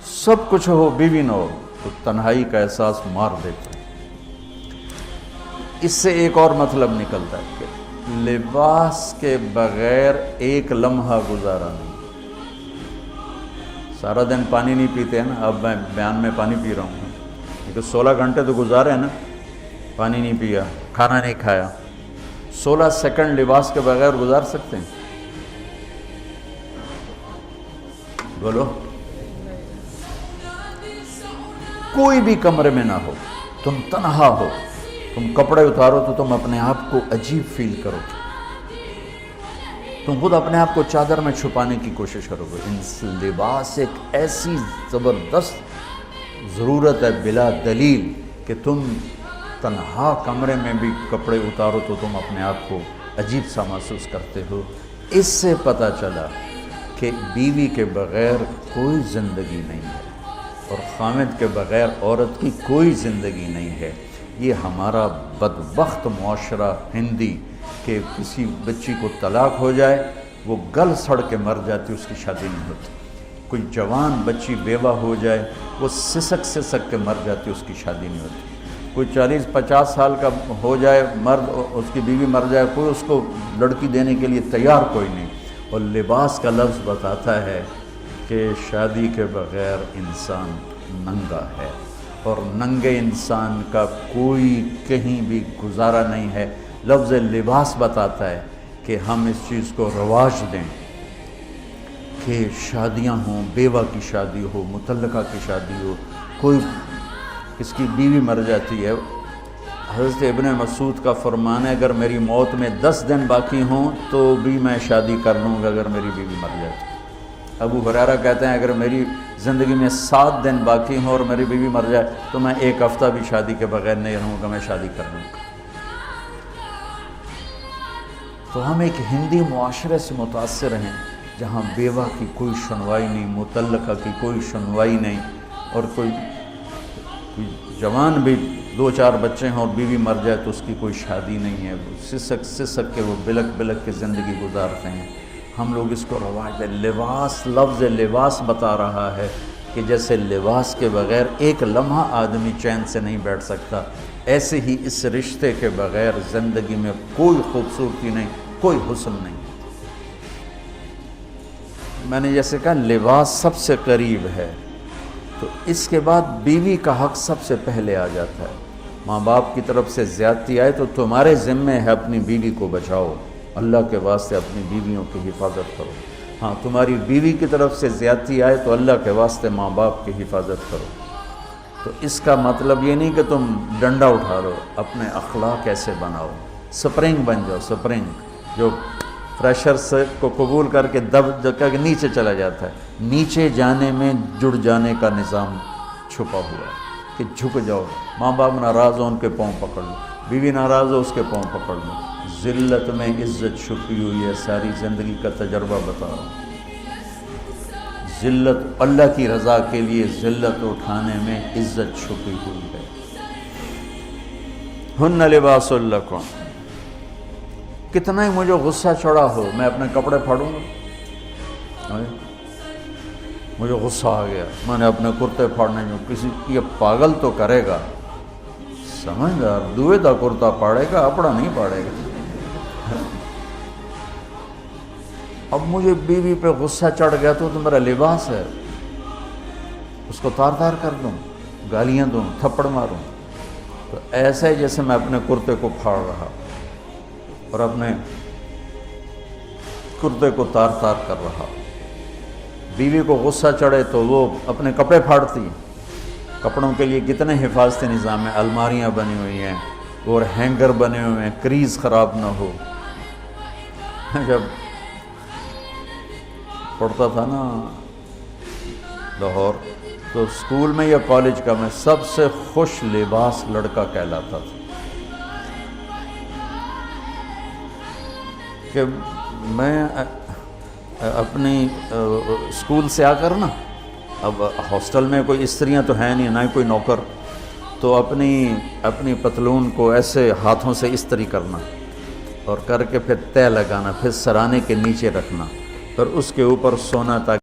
سب کچھ ہو بیوی نہ ہو تو تنہائی کا احساس مار دیتا ہے۔ اس سے ایک اور مطلب نکلتا ہے کہ لباس کے بغیر ایک لمحہ گزارا نہیں۔ سارا دن پانی نہیں پیتے ہیں نا، اب میں بیان میں پانی پی رہا ہوں، کیونکہ 16 گھنٹے تو گزارے ہیں نا، پانی نہیں پیا، کھانا نہیں کھایا، 16 سیکنڈ لباس کے بغیر گزار سکتے ہیں؟ بولو۔ کوئی بھی کمرے میں نہ ہو، تم تنہا ہو، تم کپڑے اتارو تو تم اپنے آپ کو عجیب فیل کرو گے، تم خود اپنے آپ کو چادر میں چھپانے کی کوشش کرو گے۔ لباس ایک ایسی زبردست ضرورت ہے بلا دلیل کہ تم تنہا کمرے میں بھی کپڑے اتارو تو تم اپنے آپ کو عجیب سا محسوس کرتے ہو۔ اس سے پتہ چلا کہ بیوی کے بغیر کوئی زندگی نہیں ہے اور خامد کے بغیر عورت کی کوئی زندگی نہیں ہے۔ یہ ہمارا بدبخت معاشرہ ہندی کہ کسی بچی کو طلاق ہو جائے وہ گل سڑ کے مر جاتی، اس کی شادی نہیں ہوتی۔ کوئی جوان بچی بیوہ ہو جائے وہ سسک کے مر جاتی، اس کی شادی نہیں ہوتی۔ کوئی 40-50 سال کا ہو جائے مرد، اس کی بیوی مر جائے، کوئی اس کو لڑکی دینے کے لیے تیار کوئی نہیں۔ اور لباس کا لفظ بتاتا ہے کہ شادی کے بغیر انسان ننگا ہے، اور ننگے انسان کا کوئی کہیں بھی گزارا نہیں ہے۔ لفظ لباس بتاتا ہے کہ ہم اس چیز کو رواج دیں کہ شادیاں ہوں، بیوہ کی شادی ہو، مطلقہ کی شادی ہو، کوئی کس کی بیوی مر جاتی ہے۔ حضرت ابن مسعود کا فرمان ہے اگر میری موت میں 10 دن باقی ہوں تو بھی میں شادی کر لوں گا اگر میری بیوی مر جاتی۔ ابو ہریرہ کہتے ہیں اگر میری زندگی میں 7 دن باقی ہوں اور میری بیوی مر جائے تو میں 1 ہفتہ بھی شادی کے بغیر نہیں رہوں گا، میں شادی کر لوں گا۔ تو ہم ایک ہندی معاشرے سے متاثر ہیں جہاں بیوہ کی کوئی سنوائی نہیں، مطلقہ کی کوئی سنوائی نہیں، اور کوئی جوان بھی 2-4 بچے ہیں اور بیوی مر جائے تو اس کی کوئی شادی نہیں ہے، وہ سسک کے وہ بلک کے زندگی گزارتے ہیں۔ ہم لوگ اس کو رواج ہے۔ لباس، لفظ لباس بتا رہا ہے کہ جیسے لباس کے بغیر ایک لمحہ آدمی چین سے نہیں بیٹھ سکتا، ایسے ہی اس رشتے کے بغیر زندگی میں کوئی خوبصورتی نہیں، کوئی حسن نہیں۔ میں نے جیسے کہا لباس سب سے قریب ہے، تو اس کے بعد بیوی کا حق سب سے پہلے آ جاتا ہے۔ ماں باپ کی طرف سے زیادتی آئے تو تمہارے ذمے ہے اپنی بیوی کو بچاؤ، اللہ کے واسطے اپنی بیویوں کی حفاظت کرو۔ ہاں تمہاری بیوی کی طرف سے زیادتی آئے تو اللہ کے واسطے ماں باپ کی حفاظت کرو۔ تو اس کا مطلب یہ نہیں کہ تم ڈنڈا اٹھا لو، اپنے اخلاق ایسے بناؤ، سپرنگ بن جاؤ، سپرنگ جو پریشر سے کو قبول کر کے دب کر کے نیچے چلا جاتا ہے۔ نیچے جانے میں جڑ جانے کا نظام چھپا ہوا ہے کہ جھک جاؤ، ماں باپ ناراض ہو ان کے پاؤں پکڑ لو، بیوی ناراض ہو اس کے پاؤں پکڑ لو۔ ذلت میں عزت چھپی ہوئی ہے، ساری زندگی کا تجربہ بتا رہا ہوں۔ ذلت، اللہ کی رضا کے لیے ذلت اٹھانے میں عزت چھپی ہوئی ہے۔ ہن لباس لکم، کتنا ہی مجھے غصہ چڑھا ہو میں اپنے کپڑے پھاڑوں گا، مجھے غصہ آ گیا میں نے اپنے کرتے پھاڑنے میں، کسی یہ پاگل تو کرے گا، سمجھدار دوئے دا کرتا پاڑے گا، اپنا نہیں پاڑے گا۔ اب مجھے بیوی پہ غصہ چڑھ گیا تو میرا لباس ہے، اس کو تار کر دوں، گالیاں دوں، تھپڑ ماروں، تو ایسے جیسے میں اپنے کرتے کو پھاڑ رہا اور اپنے کرتے کو تار کر رہا۔ بیوی کو غصہ چڑھے تو وہ اپنے کپڑے پھاڑتی ہیں۔ کپڑوں کے لیے کتنے حفاظتی نظام ہیں، الماریاں بنی ہوئی ہیں اور ہینگر بنے ہوئے ہیں، کریز خراب نہ ہو۔ جب پڑھتا تھا نا لاہور تو اسکول میں یا کالج کا میں سب سے خوش لباس لڑکا کہلاتا تھا، کہ میں اپنی اسکول سے آ کر نا، اب ہاسٹل میں کوئی استریاں تو ہیں نہیں، نہ ہی کوئی نوکر، تو اپنی پتلون کو ایسے ہاتھوں سے استری کرنا اور کر کے پھر تہہ لگانا، پھر سرانے کے نیچے رکھنا، پھر اس کے اوپر سونا تاکہ